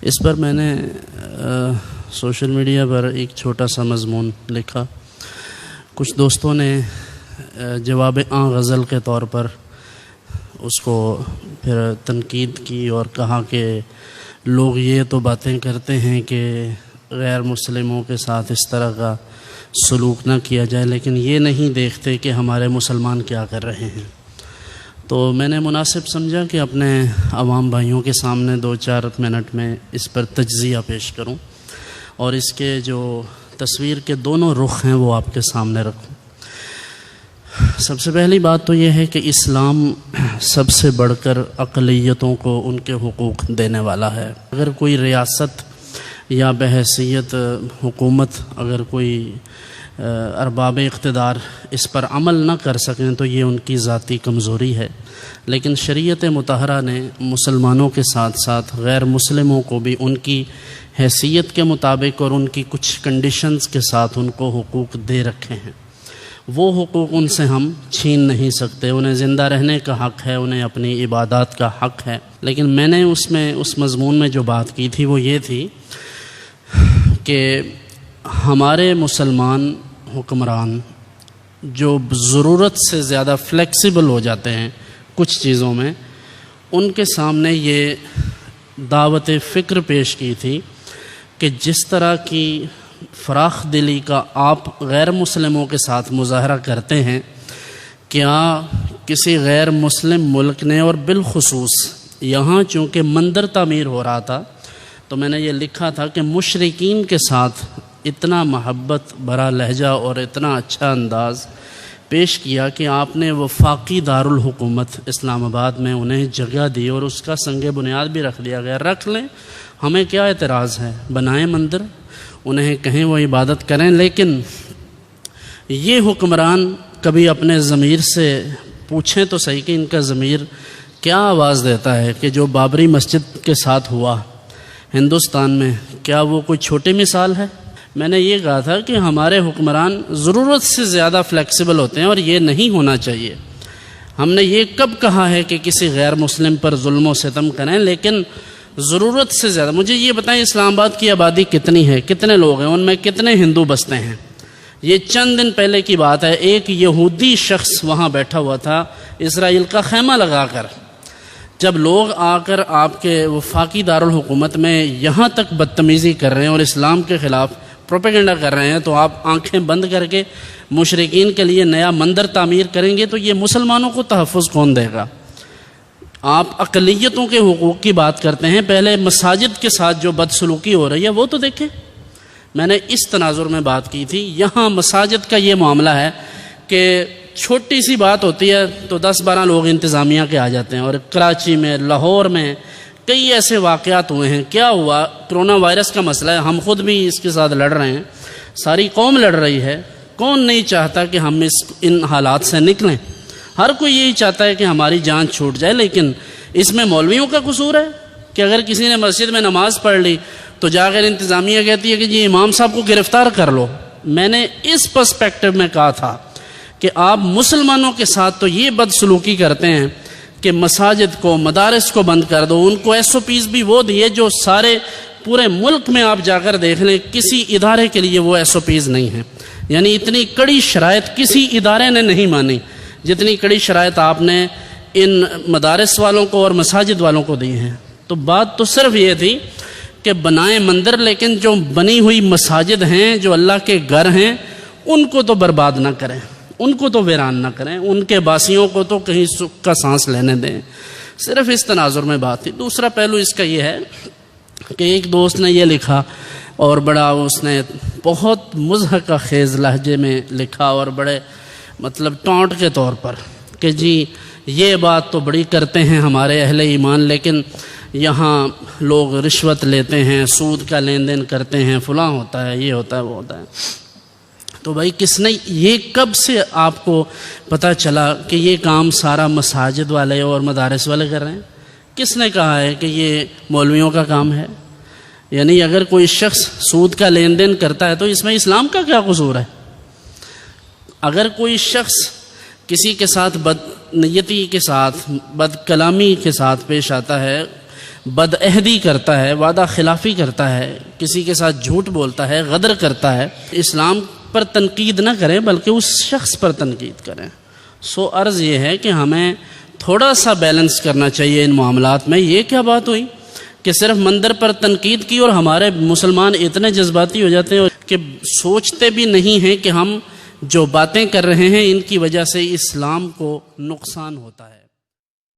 اس پر میں نے social media پر ایک چھوٹا سا مضمون لکھا. کچھ دوستوں نے جواب غزل کے طور پر اس کو پھر تنقید کی اور کہا کہ لوگ یہ تو باتیں کرتے ہیں کہ غیر مسلموں کے ساتھ اس طرح کا سلوک نہ کیا جائے، لیکن یہ نہیں دیکھتے کہ ہمارے مسلمان کیا کر رہے ہیں. تو میں نے مناسب سمجھا کہ اپنے عوام بھائیوں کے سامنے 2-4 منٹ میں اس پر تجزیہ پیش کروں اور اس کے جو تصویر کے دونوں رخ ہیں وہ آپ کے سامنے رکھوں. سب سے پہلی بات تو یہ ہے کہ اسلام سب سے بڑھ کر اقلیتوں کو ان کے حقوق دینے والا ہے. اگر کوئی ریاست یا بحیثیت حکومت اگر کوئی ارباب اقتدار اس پر عمل نہ کر سکیں تو یہ ان کی ذاتی کمزوری ہے، لیکن شریعت مطہرہ نے مسلمانوں کے ساتھ ساتھ غیر مسلموں کو بھی ان کی حیثیت کے مطابق اور ان کی کچھ کنڈیشنز کے ساتھ ان کو حقوق دے رکھے ہیں. وہ حقوق ان سے ہم چھین نہیں سکتے. انہیں زندہ رہنے کا حق ہے، انہیں اپنی عبادات کا حق ہے. لیکن میں نے اس مضمون میں جو بات کی تھی وہ یہ تھی کہ ہمارے مسلمان حکمران جو ضرورت سے زیادہ فلیکسیبل ہو جاتے ہیں کچھ چیزوں میں، ان کے سامنے یہ دعوت فکر پیش کی تھی کہ جس طرح کی فراخ دلی کا آپ غیر مسلموں کے ساتھ مظاہرہ کرتے ہیں، کیا کسی غیر مسلم ملک نے، اور بالخصوص یہاں چونکہ مندر تعمیر ہو رہا تھا تو میں نے یہ لکھا تھا کہ مشرکین کے ساتھ اتنا محبت بھرا لہجہ اور اتنا اچھا انداز پیش کیا کہ آپ نے وفاقی دارالحکومت اسلام آباد میں انہیں جگہ دی اور اس کا سنگ بنیاد بھی رکھ دیا گیا. رکھ لیں، ہمیں کیا اعتراض ہے، بنائیں مندر، انہیں کہیں وہ عبادت کریں. لیکن یہ حکمران کبھی اپنے ضمیر سے پوچھیں تو صحیح کہ ان کا ضمیر کیا آواز دیتا ہے کہ جو بابری مسجد کے ساتھ ہوا ہندوستان میں، کیا وہ کوئی چھوٹی مثال ہے؟ میں نے یہ کہا تھا کہ ہمارے حکمران ضرورت سے زیادہ فلیکسیبل ہوتے ہیں اور یہ نہیں ہونا چاہیے. ہم نے یہ کب کہا ہے کہ کسی غیر مسلم پر ظلم و ستم کریں؟ لیکن ضرورت سے زیادہ. مجھے یہ بتائیں اسلام آباد کی آبادی کتنی ہے، کتنے لوگ ہیں، ان میں کتنے ہندو بستے ہیں؟ یہ چند دن پہلے کی بات ہے، ایک یہودی شخص وہاں بیٹھا ہوا تھا اسرائیل کا خیمہ لگا کر. جب لوگ آ کر آپ کے وفاقی دارالحکومت میں یہاں تک بدتمیزی کر رہے ہیں اور اسلام کے خلاف پروپیگنڈا کر رہے ہیں تو آپ آنکھیں بند کر کے مشرکین کے لیے نیا مندر تعمیر کریں گے تو یہ مسلمانوں کو تحفظ کون دے گا؟ آپ اقلیتوں کے حقوق کی بات کرتے ہیں، پہلے مساجد کے ساتھ جو بدسلوکی ہو رہی ہے وہ تو دیکھیں. میں نے اس تناظر میں بات کی تھی. یہاں مساجد کا یہ معاملہ ہے کہ چھوٹی سی بات ہوتی ہے تو 10-12 لوگ انتظامیہ کے آ جاتے ہیں، اور کراچی میں، لاہور میں کئی ایسے واقعات ہوئے ہیں. کیا ہوا؟ کرونا وائرس کا مسئلہ ہے، ہم خود بھی اس کے ساتھ لڑ رہے ہیں، ساری قوم لڑ رہی ہے. کون نہیں چاہتا کہ ہم ان حالات سے نکلیں؟ ہر کوئی یہی چاہتا ہے کہ ہماری جان چھوٹ جائے. لیکن اس میں مولویوں کا قصور ہے کہ اگر کسی نے مسجد میں نماز پڑھ لی تو جا کر انتظامیہ کہتی ہے کہ جی امام صاحب کو گرفتار کر لو. میں نے اس پرسپیکٹو میں کہا تھا کہ آپ مسلمانوں کے ساتھ تو یہ بدسلوکی کرتے ہیں کہ مساجد کو، مدارس کو بند کر دو. ان کو SOPs بھی وہ دیے جو سارے پورے ملک میں آپ جا کر دیکھ لیں کسی ادارے کے لیے وہ SOPs نہیں ہیں. یعنی اتنی کڑی شرائط کسی ادارے نے نہیں مانی جتنی کڑی شرائط آپ نے ان مدارس والوں کو اور مساجد والوں کو دی ہیں. تو بات تو صرف یہ تھی کہ بنائیں مندر، لیکن جو بنی ہوئی مساجد ہیں، جو اللہ کے گھر ہیں، ان کو تو برباد نہ کریں، ان کو تو ویران نہ کریں، ان کے باسیوں کو تو کہیں سکھ کا سانس لینے دیں. صرف اس تناظر میں بات تھی. دوسرا پہلو اس کا یہ ہے کہ ایک دوست نے یہ لکھا اور بڑا اس نے بہت مضحکہ خیز لہجے میں لکھا اور بڑے مطلب ٹونٹ کے طور پر کہ جی یہ بات تو بڑی کرتے ہیں ہمارے اہل ایمان، لیکن یہاں لوگ رشوت لیتے ہیں، سود کا لین دین کرتے ہیں، فلاں ہوتا ہے، یہ ہوتا ہے، وہ ہوتا ہے. تو بھائی کس نے یہ کب سے آپ کو پتہ چلا کہ یہ کام سارا مساجد والے اور مدارس والے کر رہے ہیں؟ کس نے کہا ہے کہ یہ مولویوں کا کام ہے؟ یعنی اگر کوئی شخص سود کا لین دین کرتا ہے تو اس میں اسلام کا کیا قصور ہے؟ اگر کوئی شخص کسی کے ساتھ بد نیتی کے ساتھ، بد کلامی کے ساتھ پیش آتا ہے، بدعہدی کرتا ہے، وعدہ خلافی کرتا ہے، کسی کے ساتھ جھوٹ بولتا ہے، غدر کرتا ہے، اسلام پر تنقید نہ کریں بلکہ اس شخص پر تنقید کریں۔ سو عرض یہ ہے کہ ہمیں تھوڑا سا بیلنس کرنا چاہیے ان معاملات میں۔ یہ کیا بات ہوئی کہ صرف مندر پر تنقید کی اور ہمارے مسلمان اتنے جذباتی ہو جاتے ہیں کہ سوچتے بھی نہیں ہیں کہ ہم جو باتیں کر رہے ہیں ان کی وجہ سے اسلام کو نقصان ہوتا ہے۔